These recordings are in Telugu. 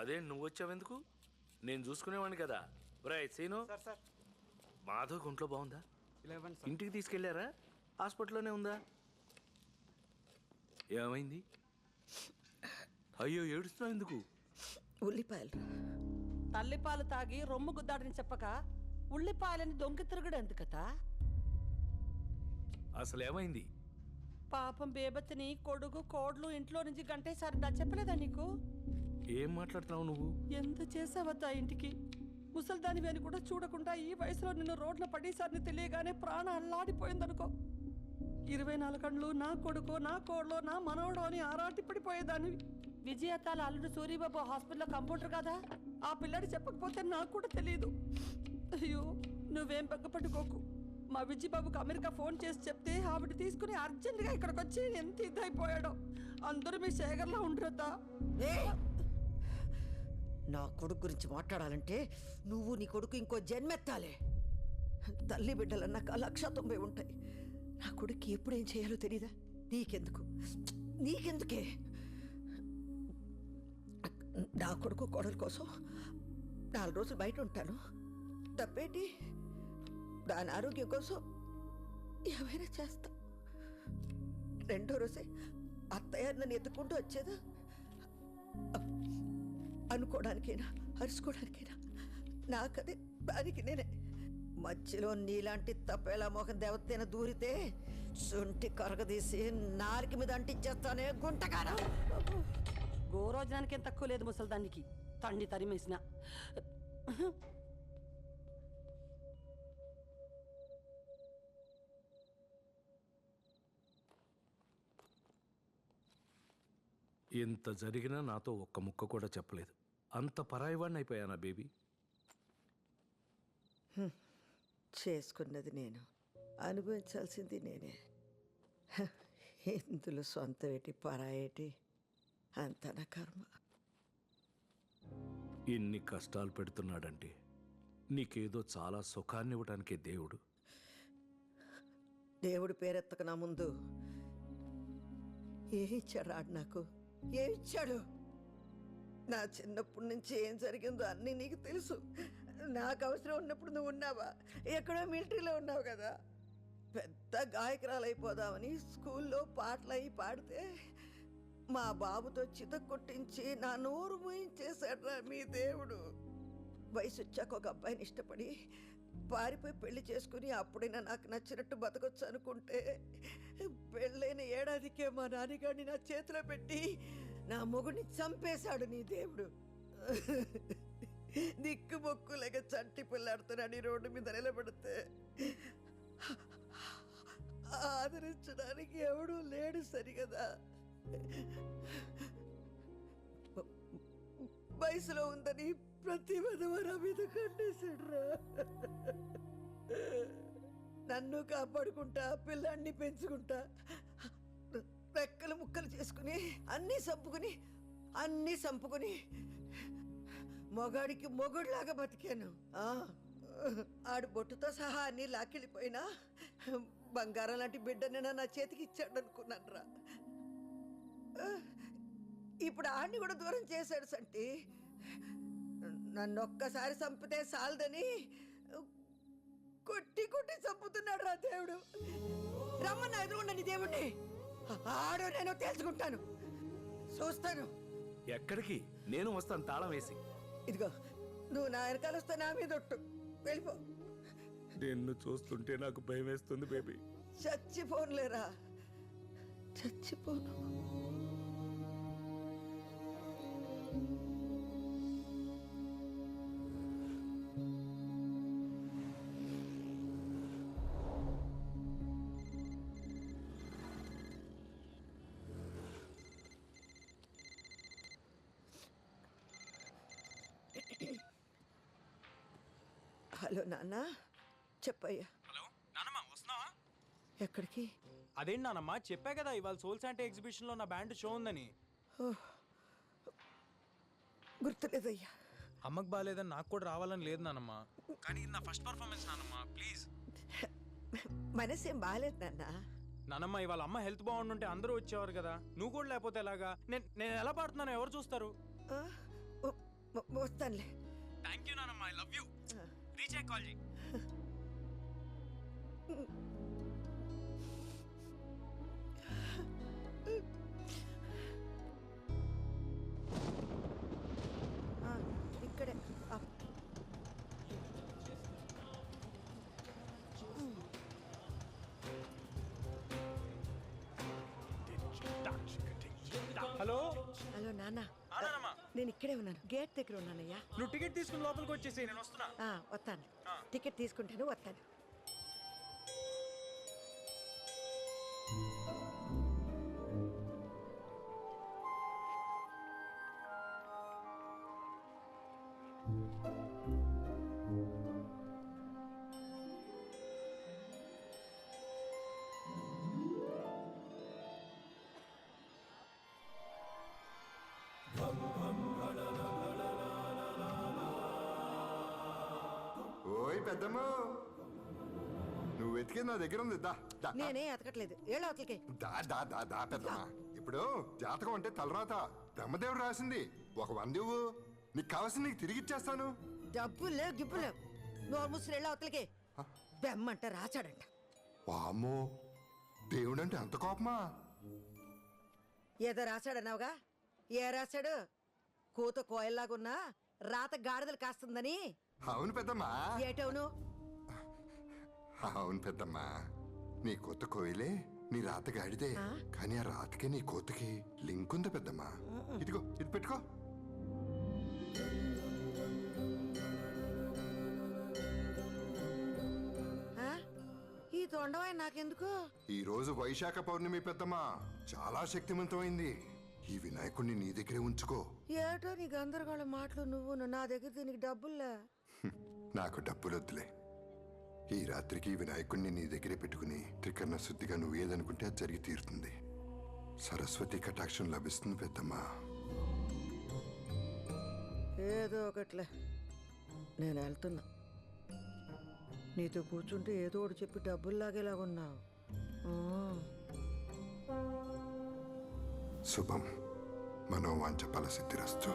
అదే నువ్వు వచ్చావెందుకు? నేను చూసుకునేవాడిని కదా. Right scene. మాధవ్ గుంట్లో బాగుందా? ఇంటికి తీసుకెళ్లారా? హాస్పిటల్లోనే ఉందా? ఏమైంది? అయ్యో ఏడుస్తున్నావు ఎందుకు? ఉల్లిపాయలు. తల్లిపాలు తాగి రొమ్ము గుద్దాడని చెప్పక ఉల్లిపాయలని దొంగ తిరుగుడు ఎందుకతా? అసలు ఏమైంది? పాపం బేబత్తిని కొడుకు కోడ్లు ఇంట్లో నుంచి గంటేసారి నా చెప్పలేదా నీకు? ఏం మాట్లాడుతున్నావు నువ్వు? ఎంత చేసావద్దా ఇంటికి? ముసల్దానివి అని కూడా చూడకుండా ఈ వయసులో నిన్ను రోడ్ల పడేసారిని తెలియగానే ప్రాణం అల్లాడిపోయిందనుకో. 24 గంటలు నా కొడుకో నా కోడ్లో నా మనవడో అని ఆరాటి పడిపోయేదాన్ని. విజయతాల అల్లుడు సూరిబాబు హాస్పిటల్లో కంపౌండర్ కదా, ఆ పిల్లడి చెప్పకపోతే నాకు కూడా తెలియదు. అయ్యో నువ్వేం బెగ్గపట్టుకోకు. మా విజయబాబుకి అమెరికా ఫోన్ చేసి చెప్తే ఆవిడ తీసుకుని అర్జెంటుగా ఇక్కడికి వచ్చి ఎంత ఇదైపోయాడో. అందరూ మీ శేఖర్లో ఉండరద్దా? నా కొడుకు గురించి మాట్లాడాలంటే నువ్వు నీ కొడుకు ఇంకో జన్మెత్తాలే. తల్లి బిడ్డలన్నాక 190 ఉంటాయి. నా కొడుకు ఎప్పుడేం చేయాలో తెలీదా? నీకెందుకే? నా కొడుకు కోడల కోసం 4 రోజులు బయట ఉంటాను. తప్పేంటి? దాని ఆరోగ్యం కోసం ఏమైనా చేస్తా. 2వ రోజే అత్తయ్య నన్ను ఎత్తుకుంటూ వచ్చేదా? అనుకోవడానికైనా అరుచుకోవడానికైనా నాకదే దానికి నేనే. మధ్యలో నీలాంటి తప్పేలా మోహన్ దేవతైనా దూరితే శుంఠి కరగదీసి నారికి మీద అంటించేస్తానే గుంటకారా. గోరోజనానికి ఏం తక్కువ లేదు ముసల్దానికి, తండ్రి తరిమేసిన. ఎంత జరిగినా నాతో ఒక్క ముక్క కూడా చెప్పలేదు. అంత పరాయివాడిని అయిపోయానా బేబీ? చేసుకున్నది నేను, అనుభవించాల్సింది నేనే. ఇందులో సొంత ఏటి పరాయేటి అంత నా కర్మ. ఇన్ని కష్టాలు పెడుతున్నాడంటే నీకేదో చాలా సుఖాన్ని ఇవ్వడానికే దేవుడు. దేవుడు పేరెత్తక నా ముందు ఏమిచ్చాడు ఆడు? నాకు ఏమిచ్చాడు? నా చిన్నప్పటి నుంచి ఏం జరిగిందో అన్నీ నీకు తెలుసు. నాకు అవసరం ఉన్నప్పుడు నువ్వు ఉన్నావా? ఎక్కడో మిలిటరీలో ఉన్నావు కదా. పెద్ద గాయకురాలైపోదామని స్కూల్లో పాటలు అయి పాడితే మా బాబుతో చితక్ కొట్టించి నా నోరు మూయించేశాడ్రా మీ దేవుడు. వయసు వచ్చాక ఒక అబ్బాయిని ఇష్టపడి పారిపోయి పెళ్లి చేసుకుని అప్పుడైనా నాకు నచ్చినట్టు బతకొచ్చు అనుకుంటే పెళ్ళైన ఏడాదికే మా నాన్నగారిని నా చేతిలో పెట్టి నా మొగుడిని చంపేశాడు నీ దేవుడు. దిక్కు మొక్కులేక చంటి పిల్లాడుతున్నాడు రోడ్డు మీద నిలబడితే ఆదరించడానికి ఎవడూ లేడు సరిగదా. వయసులో ఉందని ప్రతి విధవరా మీద కట్టేశాడురా. నన్ను కాపాడుకుంటా పిల్లాన్ని పెంచుకుంటా రెక్కలు ముక్కలు చేసుకుని అన్నీ సంపుకుని మొగాడికి మొగుడులాగా బతికాను. ఆడు బొట్టుతో సహా అన్నీ లాక్కెళ్ళిపోయినా బంగారం లాంటి బిడ్డనైనా నా చేతికి ఇచ్చాడు అనుకున్నాను రా. ఇప్పుడు ఆడిని కూడా దూరం చేశాడు సంటి. నన్ను ఒక్కసారి చంపితే సాలదని కొట్టి చంపుతున్నాడు రా దేవుడు. రమ్మన్నా ఎదురుండని దేవుణ్ణి ఆడో నేను తెలుసుకుంటాను, చూస్తాను. ఎక్కడికి? నేను వస్తాను తాళం వేసి. ఇదిగో నువ్వు నా వెనకాల వస్తే నా మీద ఒట్టు, వెళ్ళిపో. నిన్ను చూస్తుంటే నాకు భయం వేస్తుంది బేబీ. చచ్చిపోనులేరా, చచ్చిపోను. హలో నాన్న, చెప్పయ్యా. హలో నానమ్మ, వస్తున్నావా? ఎక్కడికి? అదేంటి నానమ్మ, చెప్పా కదా ఇవాళ సోల్ శాంటే ఎగ్జిబిషన్లో నా బ్యాండ్ షో ఉందని. గుర్తులేదయ్యా. అమ్మకు బాగాలేదని నాకు కూడా రావాలని లేదు నానమ్మ, కానీ ఇది నా ఫస్ట్ పర్ఫార్మెన్స్ నానమ్మ, ప్లీజ్. మనసేం బాగాలేదు నాన్న. నానమ్మ, ఇవాళ అమ్మ హెల్త్ బాగుండుంటే అందరూ వచ్చేవారు కదా, నువ్వు కూడా లేకపోతే ఎలాగా? నేను ఎలా పాడుతున్నానో ఎవరు చూస్తారు? వస్తానులే. థ్యాంక్ యూ నానమ్మ, ఐ లవ్ యూ. రీచ్ అయ్యి కాల్ చేయి. ఇక్కడే హలో హలో నాన్న, నానమ్మ, నేను ఇక్కడే ఉన్నాను, గేట్ దగ్గర ఉన్నానయ్యా. నువ్వు టికెట్ తీసుకుని లోపలికి వచ్చేసి నేను వస్తున్నా. వస్తాను, టికెట్ తీసుకుంటాను, వస్తాను. ఓయ్ పెద్దమ్మ, నువ్వు వెతికేది నా దగ్గర ఉంది. దా దా నేనే ఎతకట్లేదు, ఏళ్ళ అవతలకి. దా దా దా దా పెద్దమ్మ. ఇప్పుడు జాతకం అంటే తలరాత బ్రహ్మదేవుడు రాసింది. ఒక 100 ఇవ్వు, నీకు కావాల్సింది నీకు తిరిగి ఇచ్చేస్తాను. డబ్బులు లేవు, గిబ్బులు లేవు. నోరు ముసురు ఏళ్ళ అవతలకి. బెమ్మంట రాచాడంట. వామ్మో, దేవుడంటే అంత కోపమా? ఏదో రాశాడన్నావుగా, ఏ రాశాడు? కూత కోయల్లాగున్నా రాత గాడిదలు కాస్తుందని. అవును పెద్దమ్మా, ఏటవును? అవును పెద్దమ్మా. నీ కొత్త కోయిలే నీ రాత గాడిదే, కానీ ఆ రాతకి నీ కోతకి లింక్ ఉంది పెద్దమ్మా. ఇదిగో ఇది పెట్టుకో. ఈ తొండవై నాకెందుకు? ఈ రోజు వైశాఖ పౌర్ణమి పెద్దమ్మా, చాలా శక్తివంతమైంది. ఈ వినాయకుడిని నీ దగ్గరే ఉంచుకో. ఏటో నీ గందరగోళ మాటలు నువ్వు. నా దగ్గర దీనికి డబ్బుల్లా. నాకు డబ్బులొద్దులే. ఈ రాత్రికి వినాయకుడిని నీ దగ్గరే పెట్టుకుని త్రికరణ శుద్ధిగా నువ్వు ఏదనుకుంటే అది జరిగి తీరుతుంది. సరస్వతి కటాక్షం లభిస్తుంది పెద్దమ్మా. ఏదో ఒకట్లే, నేను వెళ్తున్నా. నీతో కూర్చుంటే ఏదో ఒకటి చెప్పి డబ్బులు లాగేలాగున్నావు. శుభం, మనోవాంఛ ఫలసిద్ధిరస్తు.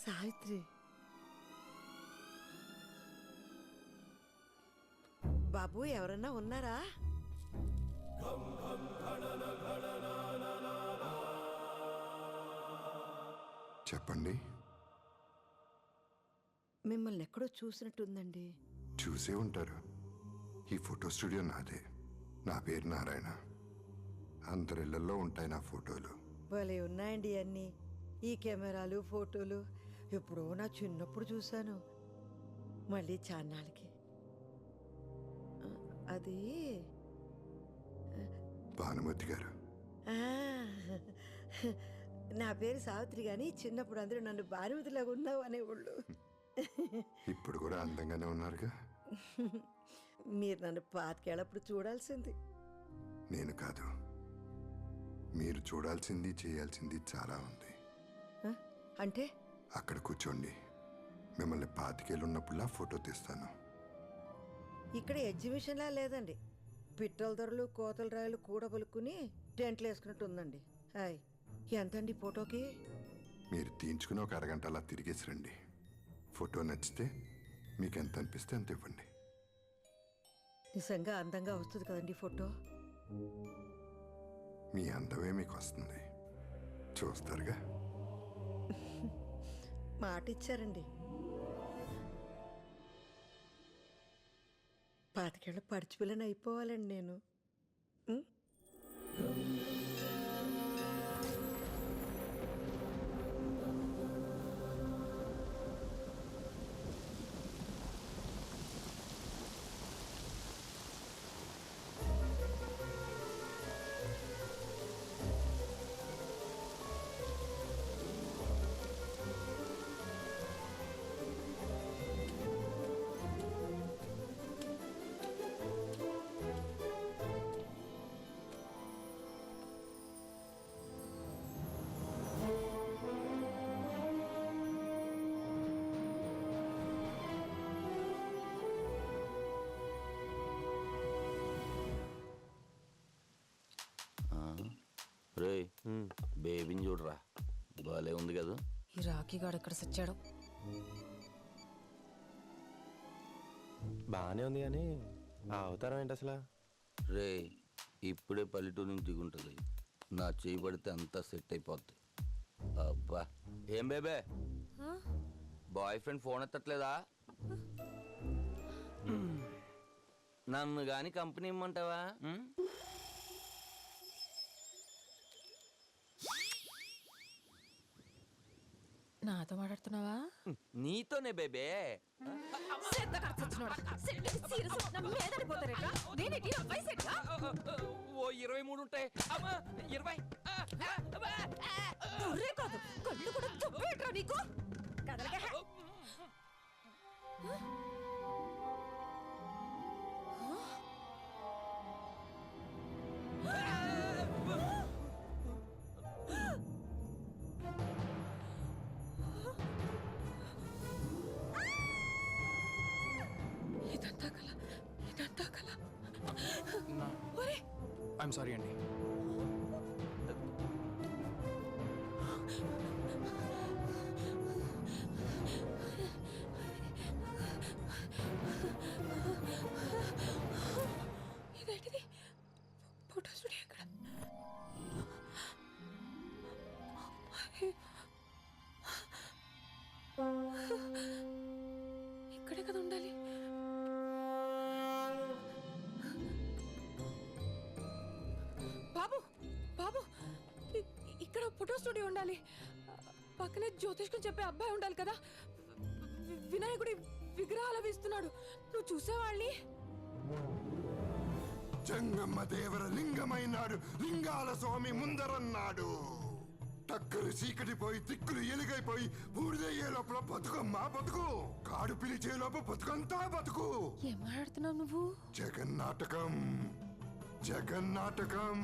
సావిత్రి, బాబు ఎవరన్నా ఉన్నారా? చెప్పండి. మిమ్మల్ని ఎక్కడో చూసినట్టుందండి. చూసే ఉంటారు. ఈ ఫోటో స్టూడియో నాదే. నా పేరు నారాయణ. అందరిళ్లలో ఉంటాయి నా ఫోటోలు. భలే ఉన్నాయండి అన్నీ. ఈ కెమెరాలు, ఫోటోలు ఎప్పుడో నా చిన్నప్పుడు చూశాను. మళ్ళీ చాన్నాళ్ళకి. అది భానుమతి గారు. ఆ, నా పేరు సావిత్రి, కానీ చిన్నప్పుడు అందరూ నన్ను భానుమతిలాగా ఉన్నావు అనేవాళ్ళు. ఇప్పుడు కూడా అందంగానే ఉన్నారుగా. మీరు నన్ను పాతికేళ్ళప్పుడు చూడాల్సింది. నేను కాదు, మీరు చూడాల్సింది చేయాల్సింది చాలా ఉంది. అంటే అక్కడ కూర్చోండి. మిమ్మల్ని 25 ఏళ్ళు ఉన్నప్పుడులా ఫోటో తీస్తాను. ఇక్కడ ఎగ్జిబిషన్లా లేదండి. పిట్టల ధరలు, కోతల రాయలు కూడబలుక్కుని టెంట్లు వేసుకున్నట్టు ఉందండి. హాయ్, ఎంతండి ఫోటోకి? మీరు తీయించుకుని ఒక అరగంట అలా తిరిగేసి రండి. ఫోటో నచ్చితే మీకు ఎంత అనిపిస్తే అంత ఇవ్వండి. నిజంగా అందంగా వస్తుంది కదండి ఫోటో? మీ అందమే మీకు వస్తుంది, చూస్తారుగా. మాట ఇచ్చారండి. 25 ఏళ్ళ పడిచిపిల్లని అయిపోవాలండి నేను. రే బేబీని చూడరా, బాలే ఉంది కదా. ఈ రాఖీగాడు ఎక్కడ సచ్చాడు? బాగానే ఉంది కానీ ఆ అవతారం ఏంటి అసలు? రే ఇప్పుడే పల్లెటూరు నుంచి దిగుంటుంది, నా చేయి పడితే అంతా సెట్ అయిపోద్ది. అబ్బా ఏం బేబే, బాయ్ ఫ్రెండ్ ఫోన్ ఎత్తట్లేదా? నన్ను గాని కంపెనీ ఇమ్మంటావా? నాతో మాట్లాడుతున్నావా? నీతోనే బేబే. ఓ 23 ఉంటాయి. అమ్మా 20. కళ్ళు కూడా తుప్పేట్రా నీకు. ఇదంతా కల, ఇదంతా కల. ఐఎమ్ సారీ అండి. ఇదేంటిది? ఫోటో స్టూడియో ఎక్కడ? ఇక్కడే కదా ఉండాలి. బాబు బాబు, ఇక్కడ ఫోటో స్టూడియో ఉండాలి. పక్కనే జ్యోతిష్కం చెప్పే అబ్బాయి ఉండాలి కదా. వినాయకుడి విగ్రహాలు వేస్తున్నాడు. నువ్వు చూసేవాళ్ళని. జంగమ్మ దేవర లింగమైనాడు, లింగాల స్వామి ముందరన్నాడు. టక్కరు చీకటిపోయి తిక్కులు ఎలుగైపోయి బూడిదయ్యే లోపల బతుకమ్మా బతుకు, కాడు పిలిచే లోపల బతుకంతా బతుకు. ఏం మాట్లాడుతున్నావు నువ్వు? జగన్నాటకం, జగన్నాటకం,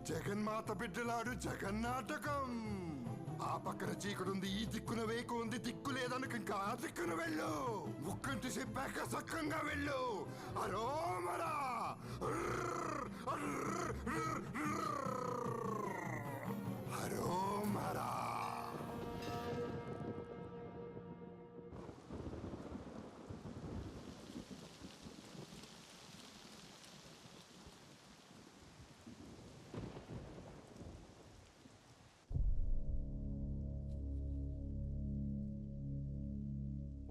జగన్మాత బిడ్డలాడు జగన్నాటకం. ఆ పక్కన చీకడుంది, ఈ దిక్కున వేకు ఉంది. దిక్కు లేదనుక ఇంకా ఆ దిక్కున వెళ్ళు. ముక్కంటి చెప్పాక సక్కంగా వెళ్ళు. అరోమరా అరోమరా.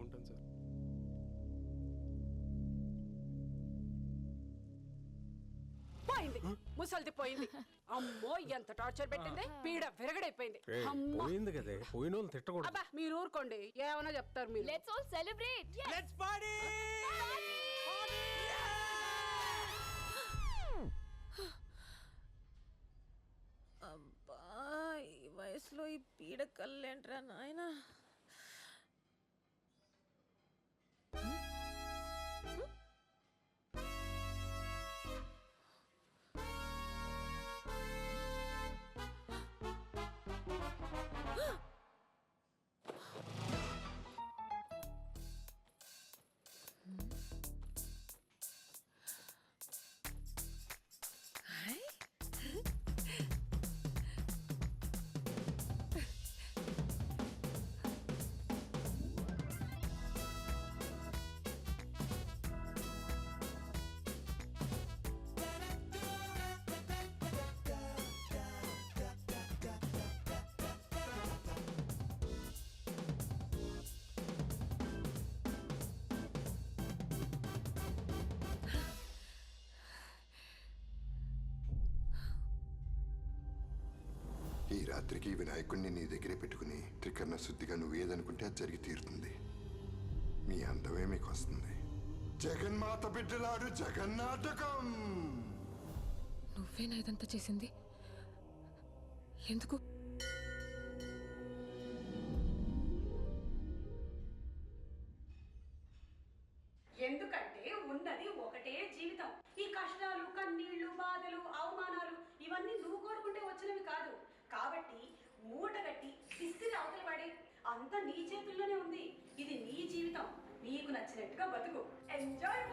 ఉంటాను సార్. పోయింది, ముసల్ది పోయింది. అమ్మో ఎంత టార్చర్ పెట్టింది. పీడ విరగడైపోయింది. అమ్మా. పోయింది కదే, పోయిన వాళ్ళు తిట్టకూడదు. అబ్బా మీరు ఊరుకోండి, ఏమన్నా చెప్తారు మీరు. Let's all celebrate. Let's party. అబ్బా ఈ వయసులో ఈ పీడ కళ్ళేంట్రా నాయనా. ఈ రాత్రికి వినాయకుడిని నీ దగ్గరే పెట్టుకుని త్రికరణ శుద్ధిగా నువ్వు ఏదనుకుంటే అది జరిగి తీరుతుంది. మీ అందమే మీకు వస్తుంది. జగన్మాత బిడ్డలాడు జగన్నాటకం. నువ్వేనా ఇదంతా చేసింది? ఎందుకు? ఎందుకంటే ఉన్నది ఒకటే జీవితం. ఈ కష్టాలు, కన్నీళ్లు, బాధలు, అవమానాలు ఇవన్నీ నువ్వు కోరుకుంటే వచ్చినవి కాదు. కాబట్టి మూటగట్టి విసిరి అవతల పడి, అంతా నీ చేతుల్లోనే ఉంది. ఇది నీ జీవితం, నీకు నచ్చినట్టుగా బతుకు. ఎంజాయ్.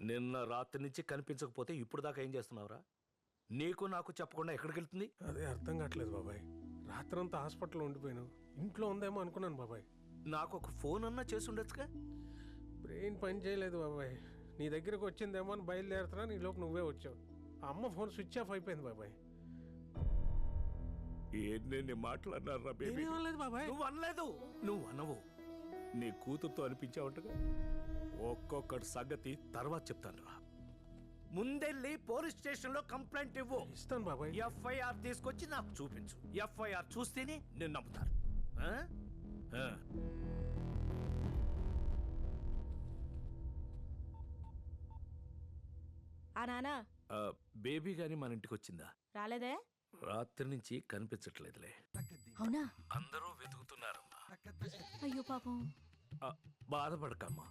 నిన్న రాత్రి నుంచి కనిపించకపోతే ఇప్పుడు దాకా ఏం చేస్తున్నావురా? నీకు నాకు చెప్పకుండా ఎక్కడికి వెళ్తుంది? అదే అర్థం కావట్లేదు బాబాయ్. రాత్రంతా హాస్పిటల్లో ఉండిపోయాను. ఇంట్లో ఉందేమో అనుకున్నాను బాబాయ్. నాకు ఒక ఫోన్ అన్నా చేసి ఉండొచ్చుగా. బ్రెయిన్ పని చేయలేదు బాబాయ్. నీ దగ్గరకు వచ్చిందేమో అని బయలుదేరుతున్నా, నీ లోపు నువ్వే వచ్చావు. ఆ అమ్మ ఫోన్ స్విచ్ ఆఫ్ అయిపోయింది బాబాయ్. ఎన్ని మాటలు అన్నారా నేనేం అనలేదు బాబాయ్. నువ్వు అనలేదు. నువ్వు అనవు. నీ కూతురుతో అనిపించావంటగా. ఒక్కొక్కటి సంగతి తర్వాత చెప్తాను రా. ముందెళ్ళి పోలీస్ స్టేషన్ లో కంప్లైంట్ ఇవ్వు. ఇస్తాను బాబాయ్. ఎఫ్ఐఆర్ తీసుకొచ్చి నాకు చూపించు. ఎఫ్ఐఆర్ చూస్తేనే నేను నమ్ముతాను. ఆ? ఆ. ఆ నానా ఆ, బేబీ గాని మన ఇంటికి వచ్చిందా? రాలేదే? రాత్రి నుంచి కనిపించట్లేదులే. అవునా? అందరూ వెతుకుతున్నారమ్మా. అయ్యో పాపం. బాధపడకమ్మా.